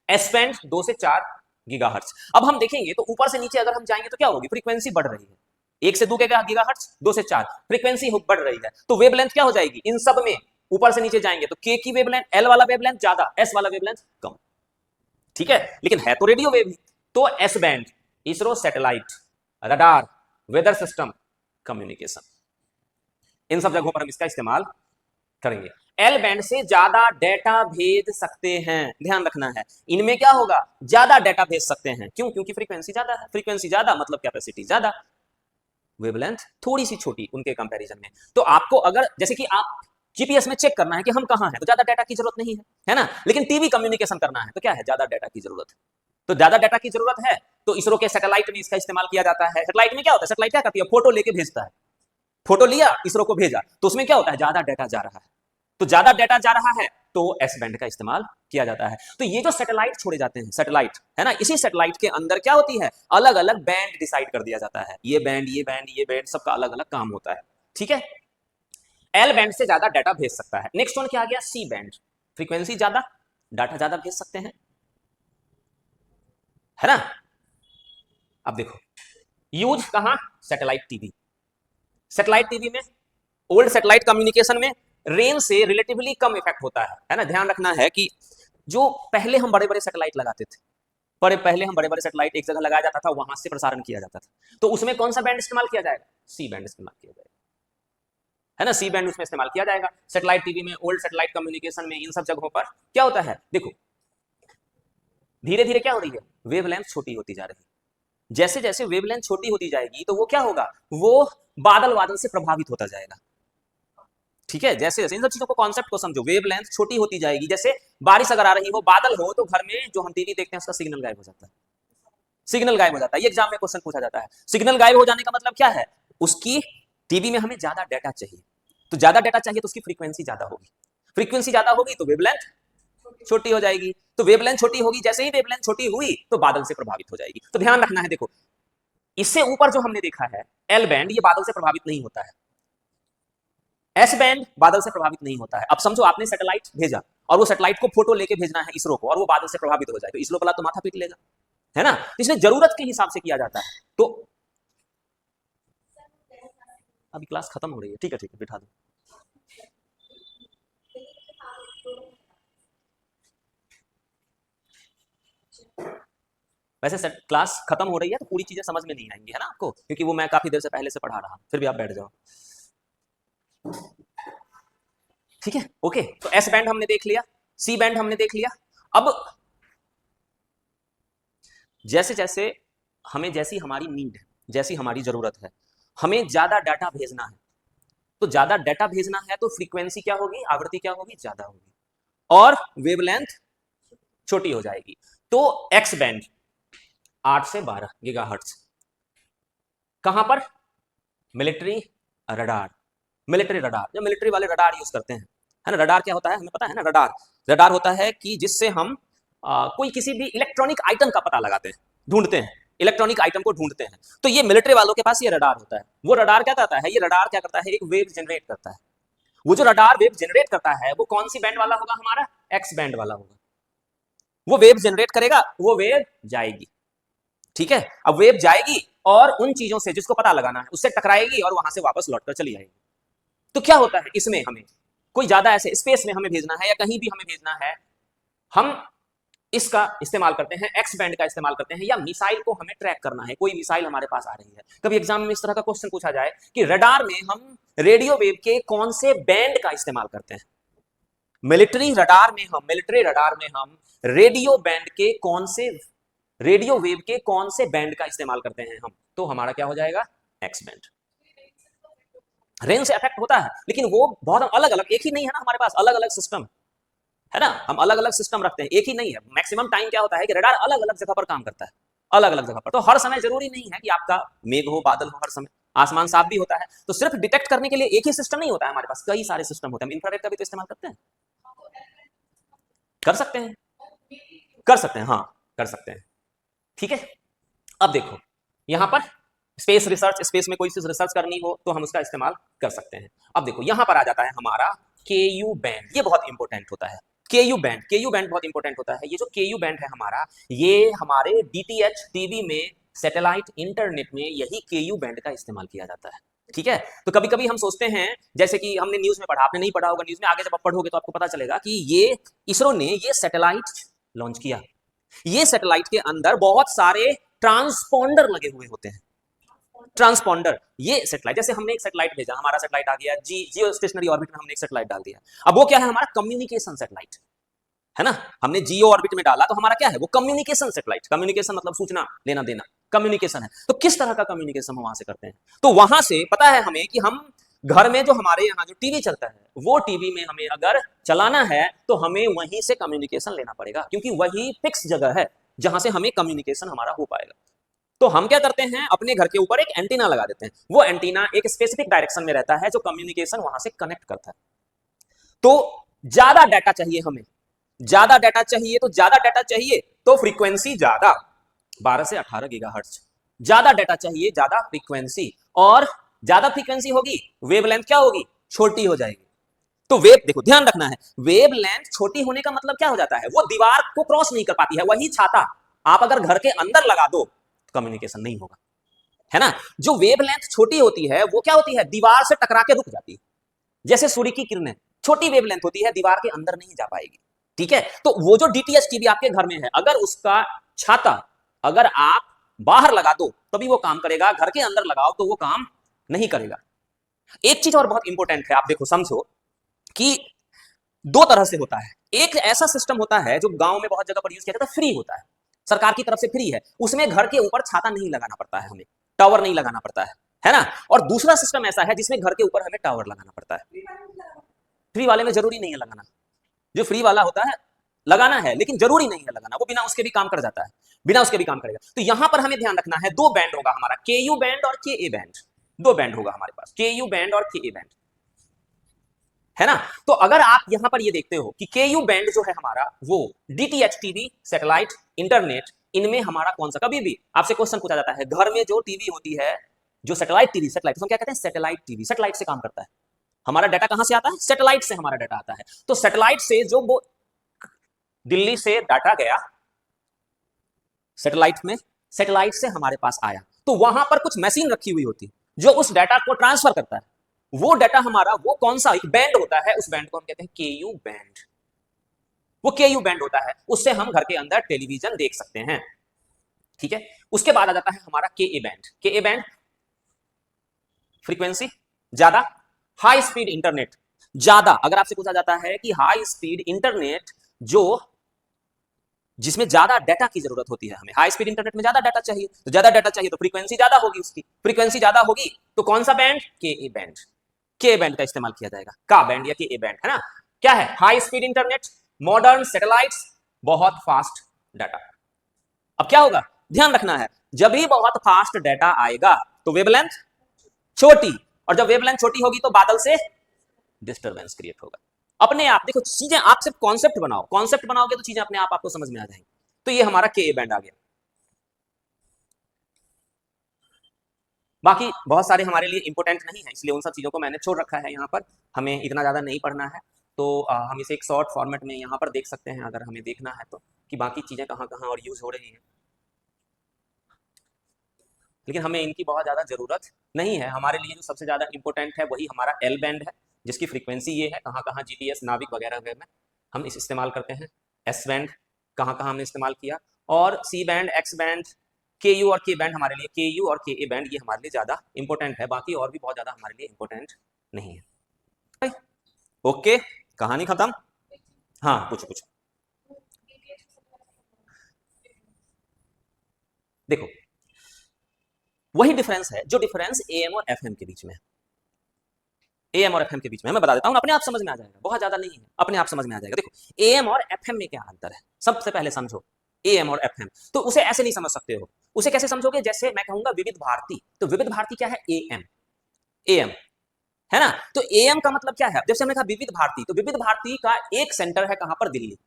एस बैंड 2 से 4 गीगाहर्ट्ज। अब हम देखेंगे तो ऊपर से नीचे अगर हम जाएंगे तो क्या होगी, फ्रीक्वेंसी बढ़ रही है, 1 से 2 गीगाहर्ट्ज, 2 से 4 फ्रीक्वेंसी बढ़ रही है, तो वेवलेंथ क्या हो जाएगी इन सब में, ऊपर से नीचे जाएंगे तो के की वेवलेंथ, एल वाला वेवलेंथ ज्यादा, एस वाला वेवलेंथ कम, ठीक है। लेकिन है तो रेडियो वेव ही। तो S band ISRO satellite, radar, weather system, communication, इन सब जगहों पर हम इसका इस्तेमाल करेंगे। एल बैंड से ज्यादा डेटा भेज सकते हैं, ध्यान रखना है, इनमें क्या होगा, ज्यादा डेटा भेज सकते हैं, क्यों? क्योंकि फ्रीक्वेंसी ज्यादा है, फ्रीक्वेंसी ज्यादा मतलब कैपेसिटी ज्यादा, वेवलेंथ थोड़ी सी छोटी उनके कंपैरिजन में। तो आपको अगर जैसे कि आप जीपीएस में चेक करना है कि हम कहां हैं, तो ज्यादा डेटा की जरूरत नहीं है ना। लेकिन टीवी कम्युनिकेशन करना है तो क्या है, ज्यादा डेटा की जरूरत है। तो ज्यादा डेटा की जरूरत है तो इसरो के सैटेलाइट में इसका इस्तेमाल किया जाता है। सैटेलाइट में क्या होता है, सैटेलाइट क्या करती है, फोटो लेके भेजता है, फोटो लिया इसरो को भेजा, तो उसमें क्या होता है, ज्यादा डेटा जा रहा है, तो ज्यादा डेटा जा रहा है तो एस बैंड का इस्तेमाल किया जाता है। तो ये जो सैटेलाइट छोड़े जाते हैं, सैटेलाइट है ना, इसी सैटेलाइट के अंदर क्या होती है, अलग अलग बैंड डिसाइड कर दिया जाता है, ये बैंड ये बैंड ये बैंड सबका अलग अलग काम होता है, ठीक है। एल बैंड से ज्यादा डाटा भेज सकता है। नेक्स्ट वन क्या आ गया, सी बैंड, फ्रीक्वेंसी ज्यादा, डाटा ज्यादा भेज सकते हैं, है ना। अब देखो यूज कहां, सैटेलाइट टीवी, सैटेलाइट टीवी में, ओल्ड सैटेलाइट कम्युनिकेशन में रेंज से रिलेटिवली कम इफेक्ट होता है ना। ध्यान रखना है कि जो पहले हम बड़े बड़े सैटेलाइट लगाते थे, पहले हम बड़े बड़े सैटेलाइट एक जगह लगाया जाता था, वहां से प्रसारण किया जाता था, तो उसमें कौन सा बैंड इस्तेमाल किया जाएगा, सी बैंड इस्तेमाल किया जाएगा, है ना, सी बैंड उसमें इस्तेमाल किया जाएगा। सैटेलाइट टीवी में, ओल्ड सैटेलाइट कम्युनिकेशन में, इन सब जगहों पर क्या होता है, देखो धीरे धीरे क्या हो रही है, वेवलेंथ छोटी होती जा रही है। जैसे जैसे वेवलेंथ छोटी होती जाएगी तो वो क्या होगा, वो बादल से प्रभावित होता जाएगा, ठीक है। जैसे जैसे इन सब चीजों को, कॉन्सेप्ट को समझो, वेवलेंथ छोटी होती जाएगी, जैसे बारिश अगर आ रही हो, बादल हो, तो घर में जो हम टीवी देखते हैं उसका सिग्नल गायब हो जाता है, सिग्नल गायब हो जाता है। ये एग्जाम में क्वेश्चन पूछा जाता है, सिग्नल गायब हो जाने का मतलब क्या है, उसकी टीवी में हमें ज्यादा डाटा चाहिए, तो ज्यादा डाटा चाहिए तो उसकी फ्रीक्वेंसी ज्यादा होगी, फ्रीक्वेंसी ज्यादा होगी तो वेवलेंथ छोटी हो जाएगी, तो वेवलेंथ छोटी होगी, जैसे ही वेवलेंथ छोटी हुई तो बादल से प्रभावित हो जाएगी। तो ध्यान रखना है, देखो इससे ऊपर जो हमने देखा है एल बैंड, ये बादल से प्रभावित नहीं होता है, एस बैंड बादल से प्रभावित नहीं होता है। अब समझो आपने सैटेलाइट भेजा और वो सैटेलाइट को फोटो लेके भेजना है इसरो को, और वो बादल से प्रभावित हो जाए तो इसरो वाला तो माथा पीट लेगा, है ना। इसलिए जरूरत के हिसाब से किया जाता है। तो अभी क्लास खत्म हो रही है, ठीक है बिठा दो। वैसे क्लास खत्म हो रही है तो पूरी चीजें समझ में नहीं आएंगी, है ना आपको, क्योंकि वो मैं काफी देर से पहले से पढ़ा रहा, फिर भी आप बैठ जाओ, ठीक है, ओके। तो एस बैंड हमने देख लिया, सी बैंड हमने देख लिया। अब जैसे जैसे हमें, जैसी हमारी नीड है, जैसी हमारी जरूरत है। हमें ज्यादा डाटा भेजना है, तो ज्यादा डाटा भेजना है तो फ्रीक्वेंसी क्या होगी, आवृत्ति क्या होगी, ज्यादा होगी, और वेवलेंथ छोटी हो जाएगी। तो एक्स बैंड 8 से 12 गीगाहर्ट्ज, कहां पर, मिलिट्री रडार। मिलिट्री रडार, जो मिलिट्री वाले रडार यूज करते हैं, है ना। रडार क्या होता है हमें पता है ना, रडार रडार होता है कि जिससे हम कोई किसी भी इलेक्ट्रॉनिक आइटम का पता लगाते हैं, ढूंढते हैं, इलेक्ट्रॉनिक आइटम को ढूंढते हैं। तो ये मिलिट्री वालों के पास ये रडार होता है। वो रडार क्या करता है, ये रडार क्या करता है, एक वेव जनरेट करता है। वो जो रडार वेव जनरेट करता है वो कौन सी बैंड वाला होगा, हमारा एक्स बैंड वाला होगा। वो वेव जनरेट करेगा, वो वेव जाएगी, ठीक है। अब वेव जाएगी और उन चीजों से जिसको पता लगाना है उससे टकराएगी और वहां से वापस लौटकर चली जाएगी। तो क्या होता है इसमें, हमें कोई ज्यादा ऐसे स्पेस में हमें भेजना है या कहीं भी हमें भेजना है, हम इसका इस्तेमाल करते हैं, एक्स बैंड का इस्तेमाल करते हैं। या मिसाइल को हमें ट्रैक करना है, कोई मिसाइल हमारे पास आ रही है। कभी एग्जाम में इस तरह का क्वेश्चन पूछा जाए कि रडार में हम रेडियो वेव के कौन से बैंड का इस्तेमाल करते हैं। मिलिट्री रडार में हम रेडियो बैंड के कौन से, रेडियो वेव के कौन से बैंड का इस्तेमाल करते हैं हम, तो हमारा क्या हो जाएगा, एक्स बैंड। रेंज से अफेक्ट होता है, लेकिन वो बहुत अलग अलग, एक ही नहीं है ना हमारे पास, अलग अलग सिस्टम है ना, हम अलग अलग सिस्टम रखते हैं, एक ही नहीं है। मैक्सिमम टाइम क्या होता है कि रडार अलग अलग जगह पर काम करता है, अलग अलग जगह पर। तो हर समय जरूरी नहीं है कि आपका मेघ हो, बादल हो, हर समय आसमान साफ भी होता है। तो सिर्फ डिटेक्ट करने के लिए एक ही सिस्टम नहीं होता है हमारे पास, कई सारे सिस्टम होते हैं। हम इंफ्रारेड का भी तो इस्तेमाल करते हैं, कर सकते हैं, कर सकते हैं, हाँ कर सकते हैं, ठीक है। अब देखो यहां पर स्पेस रिसर्च, स्पेस में कोई चीज रिसर्च करनी हो तो हम उसका इस्तेमाल कर सकते हैं। अब देखो यहां पर आ जाता है हमारा केयू बैंड, ये बहुत इंपॉर्टेंट होता है। केयू बैंड, केयू बैंड बहुत इंपॉर्टेंट होता है। ये जो केयू बैंड है हमारा, ये हमारे डीटीएच टीवी में, सैटेलाइट इंटरनेट में यही केयू बैंड का इस्तेमाल किया जाता है, ठीक है। तो कभी कभी हम सोचते हैं, जैसे कि हमने न्यूज में पढ़ा, आपने नहीं पढ़ा होगा न्यूज में, आगे जब आप पढ़ोगे तो आपको पता चलेगा कि ये इसरो ने ये सैटेलाइट लॉन्च किया। ये सैटेलाइट के अंदर बहुत सारे ट्रांसपोंडर लगे हुए होते हैं। ट्रांसपोंडर, ये सैटेलाइट, जैसे हमने एक सैटेलाइट भेजा, हमारा सैटेलाइट आ गया जियो स्टेशनरी ऑर्बिट में, हमने एक सैटेलाइट डाल दिया। अब वो क्या है, हमारा कम्युनिकेशन सैटेलाइट है ना। हमने जियो ऑर्बिट में डाला तो हमारा क्या है, वो कम्युनिकेशन सैटेलाइट। कम्युनिकेशन मतलब सूचना लेना देना, कम्युनिकेशन है। तो किस तरह का कम्युनिकेशन हम वहां से करते हैं, तो वहां से पता है हमें कि हम घर में जो हमारे यहाँ जो टीवी चलता है, वो टीवी में हमें अगर चलाना है तो हमें वहीं से कम्युनिकेशन लेना पड़ेगा, क्योंकि वही फिक्स जगह है जहां से हमें कम्युनिकेशन हमारा हो पाएगा। तो हम क्या करते हैं, अपने घर के ऊपर एक एंटीना लगा देते हैं। वो एंटीना एक स्पेसिफिक डायरेक्शन में रहता है जो कम्युनिकेशन वहां से कनेक्ट करता है। तो ज्यादा डाटा चाहिए हमें, ज्यादा डाटा चाहिए, तो ज्यादा डाटा चाहिए तो फ्रीक्वेंसी ज्यादा, 12 से 18 गीगाहर्ट्ज। ज्यादा डाटा चाहिए, ज्यादा फ्रीक्वेंसी, और ज्यादा फ्रीक्वेंसी होगी, वेवलेंथ क्या होगी, छोटी हो जाएगी। तो वेव, देखो ध्यान रखना है, वेव लेंथ छोटी होने का मतलब क्या हो जाता है, वो दीवार को क्रॉस नहीं कर पाती है। वही छाता आप अगर घर के अंदर लगा दो, कम्युनिकेशन नहीं होगा, है ना। जो वेव लेंथ छोटी होती है वो क्या होती है, दीवार से टकरा के रुक जाती है। जैसे सूर्य की किरणें, छोटी वेव लेंथ होती है, दीवार के अंदर नहीं जा पाएगी, ठीक है। तो वो जो डीटीएच टीवी आपके घर में है, अगर उसका छाता अगर आप बाहर लगा दो तभी वो काम करेगा, घर के अंदर लगाओ तो वो काम नहीं करेगा। एक चीज और बहुत इंपॉर्टेंट है, आप देखो समझो कि दो तरह से होता है। एक ऐसा सिस्टम होता है जो गांव में बहुत जगह पर यूज किया जाता है, फ्री होता है, सरकार की तरफ से फ्री है, उसमें घर के ऊपर छाता नहीं लगाना पड़ता है, हमें टावर नहीं लगाना पड़ता है ना। और दूसरा सिस्टम ऐसा है जिसमें घर के ऊपर हमें टावर लगाना पड़ता है। फ्री वाले में जरूरी नहीं है लगाना, जो फ्री वाला होता है लगाना है, लेकिन जरूरी नहीं है लगाना, वो बिना उसके भी काम कर जाता है, बिना उसके भी काम करेगा। तो यहां पर हमें ध्यान रखना है, दो बैंड होगा हमारा, केयू बैंड और के ए बैंड। दो बैंड होगा हमारे पास, केयू बैंड और के ए बैंड, है ना। तो अगर आप यहां पर ये देखते हो कि केयू बैंड जो है हमारा, वो डीटीएच टीवी, सैटेलाइट इंटरनेट, इनमें हमारा कौन सा, कभी भी आपसे क्वेश्चन पूछा जाता है, घर में जो टीवी होती है, जो सैटेलाइट टीवी, सैटेलाइट हम क्या कहते हैं, सैटेलाइट टीवी, सैटेलाइट से काम करता है। हमारा डाटा कहां से आता है, सैटेलाइट से हमारा डाटा आता है। तो सैटेलाइट से जो वो दिल्ली से डाटा गया सैटेलाइट में, सैटेलाइट से हमारे पास आया, तो वहां पर कुछ मशीन रखी हुई होती जो उस डाटा को ट्रांसफर करता है। वो डाटा हमारा, वो कौन सा एक बैंड होता है, उस बैंड को हम कहते हैं केयू बैंड। वो केयू बैंड होता है, उससे हम घर के अंदर टेलीविजन देख सकते हैं, ठीक है। उसके बाद आ जाता है हमारा के A band. K A band frequency ज्यादा, हाई स्पीड इंटरनेट ज्यादा। अगर आपसे पूछा जाता है कि हाई स्पीड इंटरनेट जो जिसमें ज्यादा डाटा की जरूरत होती है हमें। हाई स्पीड इंटरनेट में ज्यादा डाटा चाहिए, तो ज्यादा डाटा चाहिए तो फ्रीक्वेंसी ज्यादा होगी, उसकी फ्रीक्वेंसी ज्यादा होगी तो कौन सा band, K A band, K band का इस्तेमाल किया जाएगा, का बैंड या के ए बैंड, है ना। क्या है, high speed internet, modern satellites, बहुत फास्ट डाटा। अब क्या होगा, ध्यान रखना है, जब भी बहुत फास्ट डाटा आएगा तो वेवलेंथ छोटी, और जब वेवलेंथ छोटी होगी तो बादल से डिस्टरबेंस क्रिएट होगा। अपने आप देखो चीजें, आप सिर्फ कॉन्सेप्ट बनाओ, कॉन्सेप्ट बनाओगे तो चीजें अपने आप आपको समझ में आ जाएंगी। तो ये हमारा के बैंड आ गया। बाकी बहुत सारे हमारे लिए इंपॉर्टेंट नहीं है, इसलिए उन सब चीजों को मैंने छोड़ रखा है यहाँ पर, हमें इतना ज्यादा नहीं पढ़ना है। तो हम इसे एक शॉर्ट फॉर्मेट में यहाँ पर देख सकते हैं अगर हमें देखना है तो, कि बाकी चीजें कहाँ कहाँ और यूज हो रही हैं, लेकिन हमें इनकी बहुत ज़्यादा ज़रूरत नहीं है। हमारे लिए जो सबसे ज़्यादा इंपॉर्टेंट है वही हमारा एल बैंड है, जिसकी फ्रीक्वेंसी ये है, कहाँ कहाँ जीपीएस नाविक वगैरह में हम इस इस्तेमाल करते हैं। एस बैंड कहाँ कहाँ हमने इस्तेमाल किया, और सी band, X band, K you और के बैंड हमारे लिए, के यू और के ए बैंड ये हमारे लिए ज़्यादा इंपॉर्टेंट है, बाकी और भी बहुत ज़्यादा हमारे लिए इंपॉर्टेंट नहीं है। ओके, कहानी खत्म। हाँ पूछो पूछो। देखो वही डिफरेंस है जो डिफरेंस एएम और एफएम के बीच में है, एएम और एफएम के बीच में मैं बता देता हूँ, अपने आप समझ में आ जाएगा, बहुत ज्यादा नहीं है, अपने आप समझ में आ जाएगा। देखो एएम और एफएम में क्या अंतर है, सबसे पहले समझो एएम और एफएम। तो उसे ऐसे नहीं समझ सकते हो, उसे कैसे समझोगे, जैसे मैं कहूंगा विविध भारती, तो विविध भारती क्या है, एएम, एएम, है ना। तो एएम का मतलब क्या है, जैसे हमने कहा विविध भारती, तो विविध भारती का एक सेंटर है कहां पर, दिल्ली,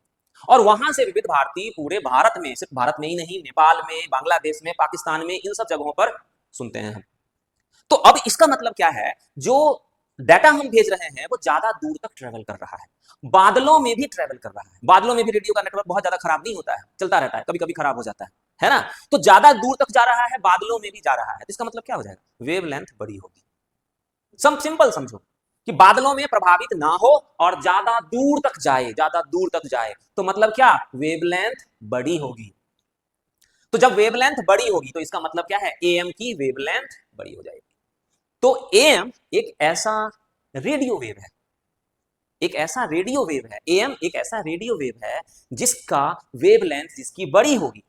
और वहां से विविध भारती पूरे भारत में, सिर्फ भारत में ही नहीं, नेपाल में, बांग्लादेश में, पाकिस्तान में, इन सब जगहों पर सुनते हैं हम। तो अब इसका मतलब क्या है, जो डाटा हम भेज रहे हैं वो ज्यादा दूर तक ट्रेवल कर रहा है, बादलों में भी ट्रेवल कर रहा है, बादलों में भी रेडियो का नेटवर्क बहुत ज्यादा खराब नहीं होता है, चलता रहता है, कभी कभी खराब हो जाता है ना। तो ज्यादा दूर तक जा रहा है, बादलों में भी जा रहा है, तो इसका मतलब क्या हो जाएगा, वेवलेंथ बड़ी होगी। सिंपल समझो कि बादलों में प्रभावित ना हो और ज्यादा दूर तक जाए, ज्यादा दूर तक जाए, तो मतलब क्या, वेवलेंथ बड़ी होगी। तो जब वेवलेंथ बड़ी होगी तो इसका मतलब क्या है, एएम की वेवलेंथ बड़ी हो जाएगी। तो एएम एक ऐसा रेडियो वेव है, एक ऐसा रेडियो वेव है, एएम एक ऐसा रेडियो वेव है जिसका वेवलेंथ, जिसकी बड़ी होगी,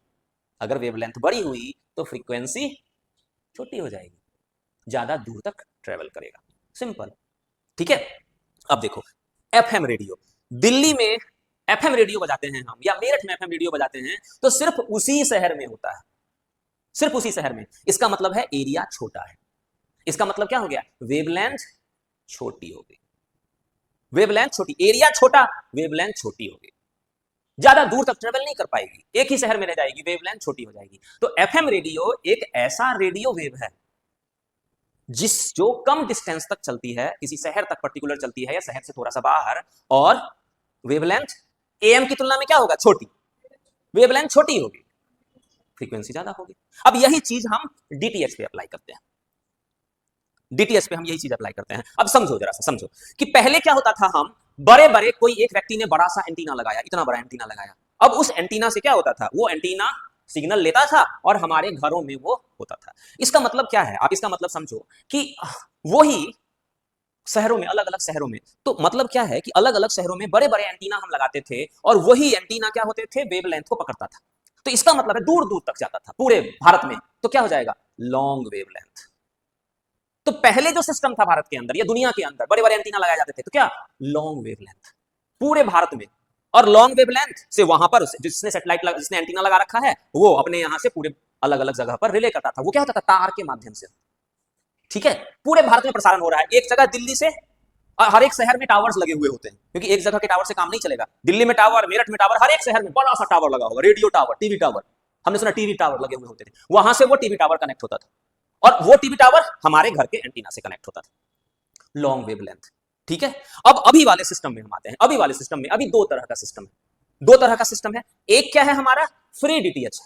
अगर वेवलेंथ बड़ी हुई तो फ्रीक्वेंसी छोटी हो जाएगी, ज्यादा दूर तक ट्रेवल करेगा, सिंपल, ठीक है। अब देखो एफएम रेडियो, दिल्ली में एफएम रेडियो बजाते हैं हम, या मेरठ में एफएम रेडियो बजाते हैं, तो सिर्फ उसी शहर में होता है, सिर्फ उसी शहर में, इसका मतलब है एरिया छोटा है, इसका मतलब क्या हो गया, वेवलेंथ छोटी हो गई, वेवलेंथ छोटी, एरिया छोटा, वेवलेंथ छोटी हो गई, ज्यादा दूर तक ट्रेवल नहीं कर पाएगी, एक ही शहर में रह जाएगी, वेवलेंथ छोटी हो जाएगी। तो एफएम रेडियो एक ऐसा रेडियो वेव है जो कम डिस्टेंस तक चलती है, किसी शहर तक पर्टिकुलर चलती है या शहर से थोड़ा सा बाहर, और वेवलेंथ एएम की तुलना में क्या होगा, छोटी, वेवलेंथ छोटी होगी, फ्रीक्वेंसी ज्यादा होगी। अब यही चीज हम डीटीएच पे अप्लाई करते हैं, डीटीएच पे हम यही चीज अप्लाई करते हैं। अब समझो, जरा सा समझो कि पहले क्या होता था, हम बड़े बड़े, कोई एक व्यक्ति ने बड़ा सा एंटीना लगाया, इतना बड़ा एंटीना लगाया, अब उस एंटीना से क्या होता था, वो एंटीना सिग्नल लेता था और हमारे घरों में वो होता था। इसका मतलब क्या है, आप इसका मतलब समझो कि वही शहरों में, अलग अलग शहरों में, तो मतलब क्या है कि अलग अलग शहरों में बड़े बड़े एंटीना हम लगाते थे, और वही एंटीना क्या होते थे, वेवलेंथ को पकड़ता था। तो इसका मतलब है दूर दूर तक जाता था पूरे भारत में, तो क्या हो जाएगा, लॉन्ग वेवलेंथ। तो पहले जो सिस्टम था भारत के अंदर या दुनिया के अंदर, बड़े बड़े एंटीना लगाए जाते थे, तो क्या, लॉन्ग वेवलेंथ पूरे भारत में, और लॉन्ग वेवलेंथ से वहां पर जिसने सैटेलाइट, जिसने एंटीना लगा रखा है, वो अपने यहां से पूरे अलग अलग जगह पर रिले करता था। वो क्या होता था, तार के माध्यम से, ठीक है, पूरे भारत में प्रसारण हो रहा है, एक जगह दिल्ली से, और हर एक शहर में टावर्स लगे हुए होते हैं, क्योंकि एक जगह के टावर से काम नहीं चलेगा, दिल्ली में टावर, मेरठ में टावर, हर एक शहर में बड़ा सा टावर लगा होगा, रेडियो टावर, टीवी टावर, हमने सुना टीवी टावर लगे हुए होते थे, वहां से वो टीवी टावर कनेक्ट होता था, और वो टीवी टावर हमारे घर के एंटीना से कनेक्ट होता था, लॉन्ग वेवलेंथ, ठीक है। अब अभी वाले सिस्टम में हम आते हैं, अभी वाले सिस्टम में अभी दो तरह का सिस्टम है, दो तरह का सिस्टम है। एक क्या है, हमारा फ्री डीटीएच,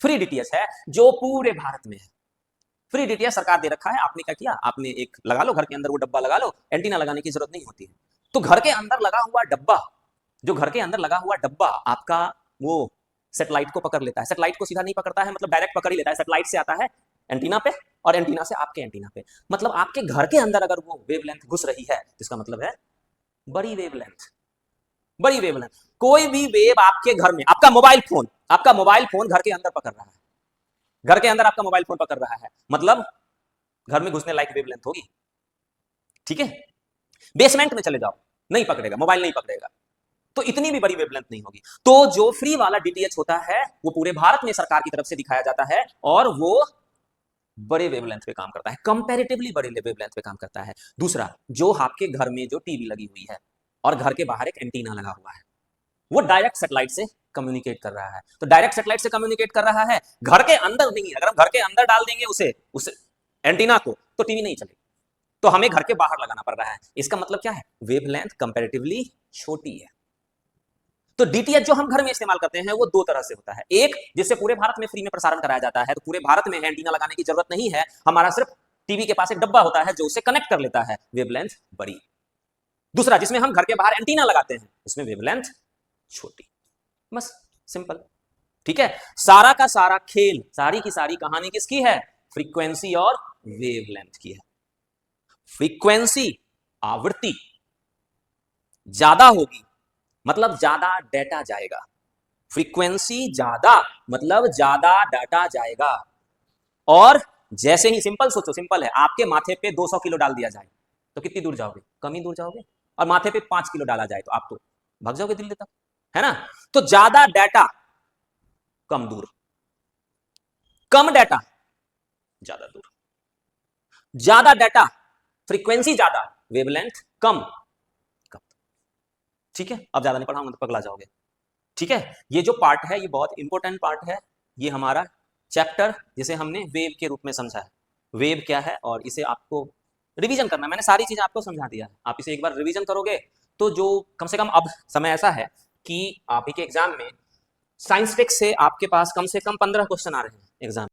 फ्री डीटीएच है जो पूरे भारत में है, फ्री डीटीएच सरकार दे रखा है, आपने क्या किया, आपने एक लगा लो घर के अंदर, वो डब्बा लगा लो, एंटीना लगाने की जरूरत नहीं होती है। तो घर के अंदर लगा हुआ डब्बा, जो घर के अंदर लगा हुआ डब्बा आपका वो सैटेलाइट को पकड़ लेता है, सैटेलाइट को सीधा नहीं पकड़ता है, मतलब डायरेक्ट पकड़ ही लेता है, सैटेलाइट से आता है एंटीना पे, और एंटीना से आपके एंटीना पे, मतलब आपके घर के अंदर अगर वो वेवलेंथ घुस रही है, जिसका मतलब है बड़ी वेवलेंथ, बड़ी वेवलेंथ। कोई भी वेव आपके घर में, आपका मोबाइल फोन घर के अंदर पकड़ रहा है, घर के अंदर आपका मोबाइल फोन पकड़ रहा है, मतलब घर में घुसने लायक वेवलेंथ होगी, ठीक है। बेसमेंट में चले जाओ, नहीं पकड़ेगा, मोबाइल नहीं पकड़ेगा, तो इतनी भी बड़ी वेवलेंथ नहीं होगी। तो जो फ्री वाला डीटीएच होता है वो पूरे भारत में सरकार की तरफ से दिखाया जाता है और वो बड़े वेवलेंथ पे काम करता है, कंपैरेटिवली बड़े वेवलेंथ पे काम करता है। दूसरा, जो आपके घर में जो टीवी लगी हुई है और घर के बाहर एक एंटीना लगा हुआ है, वो डायरेक्ट सैटेलाइट से कम्युनिकेट कर रहा है। तो डायरेक्ट सैटेलाइट से कम्युनिकेट कर रहा है, घर के अंदर नहीं। अगर हम घर के अंदर डाल देंगे उस एंटीना को, तो टीवी नहीं चलेगी, तो हमें घर के बाहर लगाना पड़ रहा है। इसका मतलब क्या है, वेवलेंथ कंपैरेटिवली छोटी है। तो डीटीएच जो हम घर में इस्तेमाल करते हैं वो दो तरह से होता है। एक, जिससे पूरे भारत में फ्री में प्रसारण कराया जाता है, तो पूरे भारत में एंटीना लगाने की जरूरत नहीं है, हमारा सिर्फ टीवी के पास एक डब्बा होता है जो उसे कनेक्ट कर लेता है, वेवलेंथ बड़ी। दूसरा, जिसमें हम घर के बाहर एंटीना लगाते हैं, उसमें वेवलेंथ छोटी। बस सिंपल, ठीक है। सारा का सारा खेल, सारी की सारी कहानी किसकी है, फ्रीक्वेंसी और वेवलेंथ की है। फ्रीक्वेंसी, आवृत्ति ज्यादा होगी मतलब ज्यादा डाटा जाएगा, फ्रीक्वेंसी ज्यादा मतलब ज्यादा डाटा जाएगा। और जैसे ही, सिंपल सोचो, सिंपल है, आपके माथे पे 200 किलो डाल दिया जाए तो कितनी दूर जाओगे, कम ही दूर जाओगे। और माथे पे 5 किलो डाला जाए तो आप तो भाग जाओगे दिल्ली तक, है ना। तो ज्यादा डाटा कम दूर, कम डाटा ज्यादा दूर, ज्यादा डाटा फ्रीक्वेंसी ज्यादा, वेवलेंथ कम, कम, ठीक है। अब ज्यादा नहीं पढ़ाऊंगा तो पगला जाओगे, ठीक है। ये जो पार्ट है ये बहुत इंपॉर्टेंट पार्ट है, ये हमारा चैप्टर जिसे हमने वेव के रूप में समझा है। वेव क्या है और इसे आपको रिवीजन करना, मैंने सारी चीजें आपको समझा दिया है, आप इसे एक बार रिवीजन करोगे तो जो कम से कम अब समय ऐसा है कि आप ही के एग्जाम में साइंस टेक्स्ट से आपके पास कम से कम 15 क्वेश्चन आ रहे हैं एग्जाम